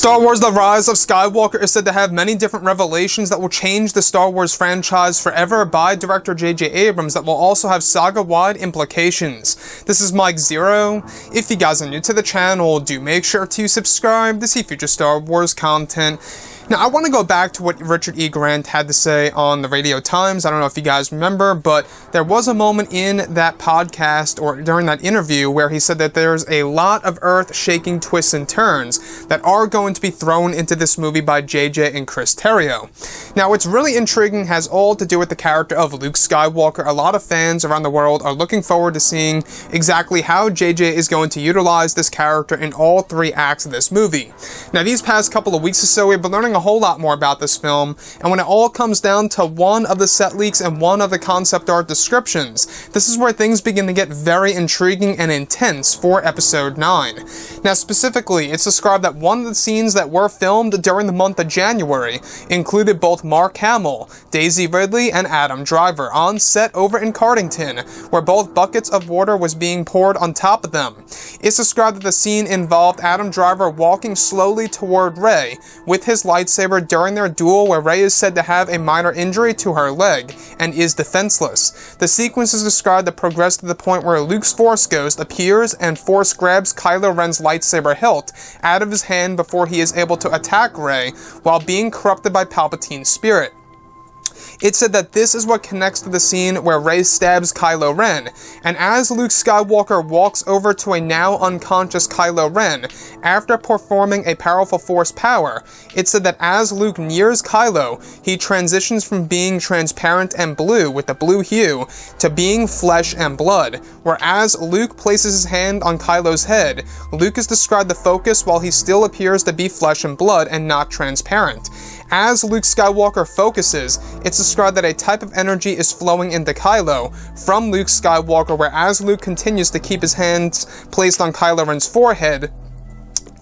Star Wars The Rise of Skywalker is said to have many different revelations that will change the Star Wars franchise forever by director J.J. Abrams that will also have saga-wide implications. This is Mike Zero. If you guys are new to the channel, do make sure to subscribe to see future Star Wars content. Now, I want to go back to what Richard E. Grant had to say on the Radio Times. I don't know if you guys remember, but there was a moment in that podcast or during that interview where he said that there's a lot of earth-shaking twists and turns that are going to be thrown into this movie by JJ and Chris Terrio. Now, what's really intriguing has all to do with the character of Luke Skywalker. A lot of fans around the world are looking forward to seeing exactly how JJ is going to utilize this character in all three acts of this movie. Now, these past couple of weeks or so, we've been learning a whole lot more about this film, and when it all comes down to one of the set leaks and one of the concept art descriptions, this is where things begin to get very intriguing and intense for Episode 9. Now, specifically, it's described that one of the scenes that were filmed during the month of January included both Mark Hamill, Daisy Ridley, and Adam Driver on set over in Cardington, where both buckets of water was being poured on top of them. It's described that the scene involved Adam Driver walking slowly toward Rey with his lightsaber during their duel, where Rey is said to have a minor injury to her leg and is defenseless. The sequence is described to progress to the point where Luke's Force Ghost appears and Force grabs Kylo Ren's lightsaber hilt out of his hand before he is able to attack Rey while being corrupted by Palpatine's spirit. It's said that this is what connects to the scene where Rey stabs Kylo Ren, and as Luke Skywalker walks over to a now unconscious Kylo Ren, after performing a powerful Force power, it's said that as Luke nears Kylo, he transitions from being transparent and blue with the blue hue to being flesh and blood, where as Luke places his hand on Kylo's head, Luke is described to focus while he still appears to be flesh and blood and not transparent. As Luke Skywalker focuses, it's described that a type of energy is flowing into Kylo from Luke Skywalker, where as Luke continues to keep his hands placed on Kylo Ren's forehead,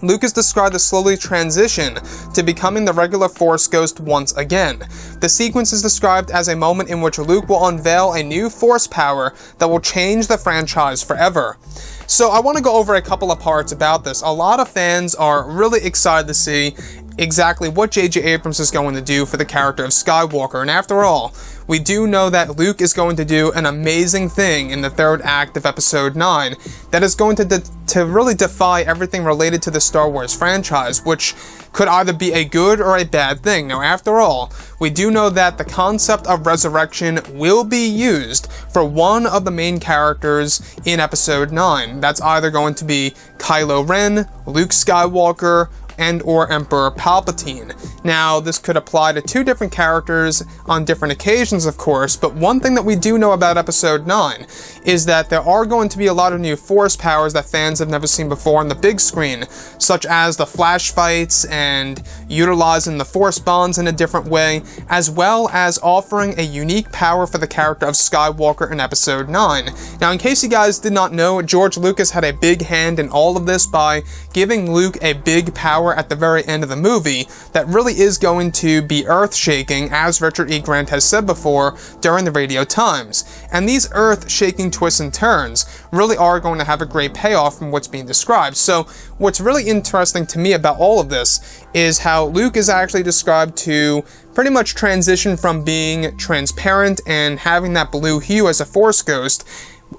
Luke is described to slowly transition to becoming the regular Force Ghost once again. The sequence is described as a moment in which Luke will unveil a new Force power that will change the franchise forever. So I want to go over a couple of parts about this. A lot of fans are really excited to see exactly what J.J. Abrams is going to do for the character of Skywalker, and after all, we do know that Luke is going to do an amazing thing in the third act of Episode 9 that is going to really defy everything related to the Star Wars franchise, which could either be a good or a bad thing. Now, after all, we do know that the concept of resurrection will be used for one of the main characters in Episode 9. That's either going to be Kylo Ren, Luke Skywalker, and or Emperor Palpatine. Now, this could apply to two different characters on different occasions, of course, but one thing that we do know about Episode 9 is that there are going to be a lot of new Force powers that fans have never seen before on the big screen, such as the flash fights and utilizing the Force bonds in a different way, as well as offering a unique power for the character of Skywalker in Episode 9. Now, in case you guys did not know, George Lucas had a big hand in all of this by giving Luke a big power at the very end of the movie that really is going to be earth-shaking, as Richard E. Grant has said before during the Radio Times. And these earth-shaking twists and turns really are going to have a great payoff from what's being described. So what's really interesting to me about all of this is how Luke is actually described to pretty much transition from being transparent and having that blue hue as a Force Ghost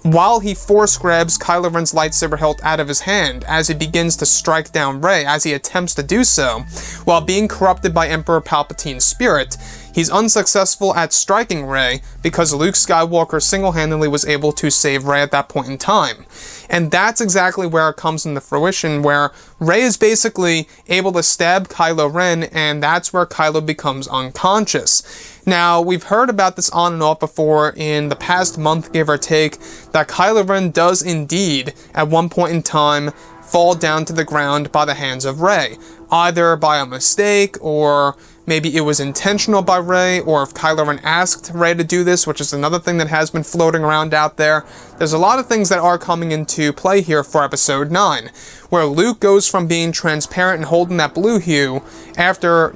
while he Force grabs Kylo Ren's lightsaber hilt out of his hand as he begins to strike down Rey as he attempts to do so, while being corrupted by Emperor Palpatine's spirit. He's unsuccessful at striking Rey because Luke Skywalker single-handedly was able to save Rey at that point in time. And that's exactly where it comes into fruition, where Rey is basically able to stab Kylo Ren, and that's where Kylo becomes unconscious. Now, we've heard about this on and off before in the past month, give or take, that Kylo Ren does indeed, at one point in time, fall down to the ground by the hands of Rey, either by a mistake, or maybe it was intentional by Rey, or if Kylo Ren asked Rey to do this, which is another thing that has been floating around out there. There's a lot of things that are coming into play here for Episode 9, where Luke goes from being transparent and holding that blue hue after,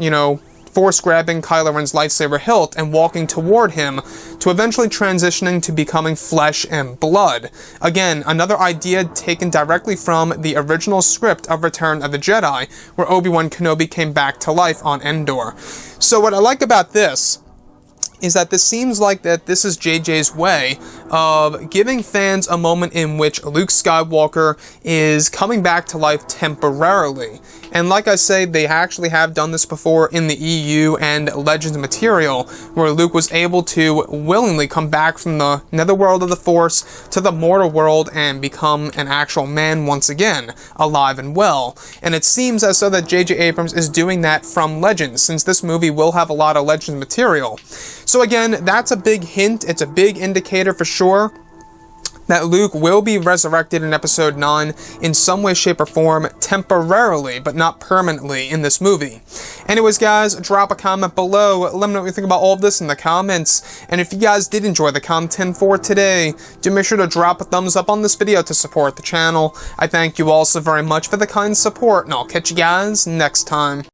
force grabbing Kylo Ren's lightsaber hilt and walking toward him, to eventually transitioning to becoming flesh and blood. Again, another idea taken directly from the original script of Return of the Jedi, where Obi-Wan Kenobi came back to life on Endor. So what I like about this is that this seems like that this is JJ's way of giving fans a moment in which Luke Skywalker is coming back to life temporarily. And like I say, they actually have done this before in the EU and Legends material, where Luke was able to willingly come back from the netherworld of the Force to the mortal world and become an actual man once again, alive and well. And it seems as though that J.J. Abrams is doing that from Legends, since this movie will have a lot of Legends material. So again, that's a big hint, it's a big indicator for sure that Luke will be resurrected in Episode 9 in some way, shape, or form, temporarily, but not permanently, in this movie. Anyways, guys, drop a comment below. Let me know what you think about all of this in the comments. And if you guys did enjoy the content for today, do make sure to drop a thumbs up on this video to support the channel. I thank you all so very much for the kind support, and I'll catch you guys next time.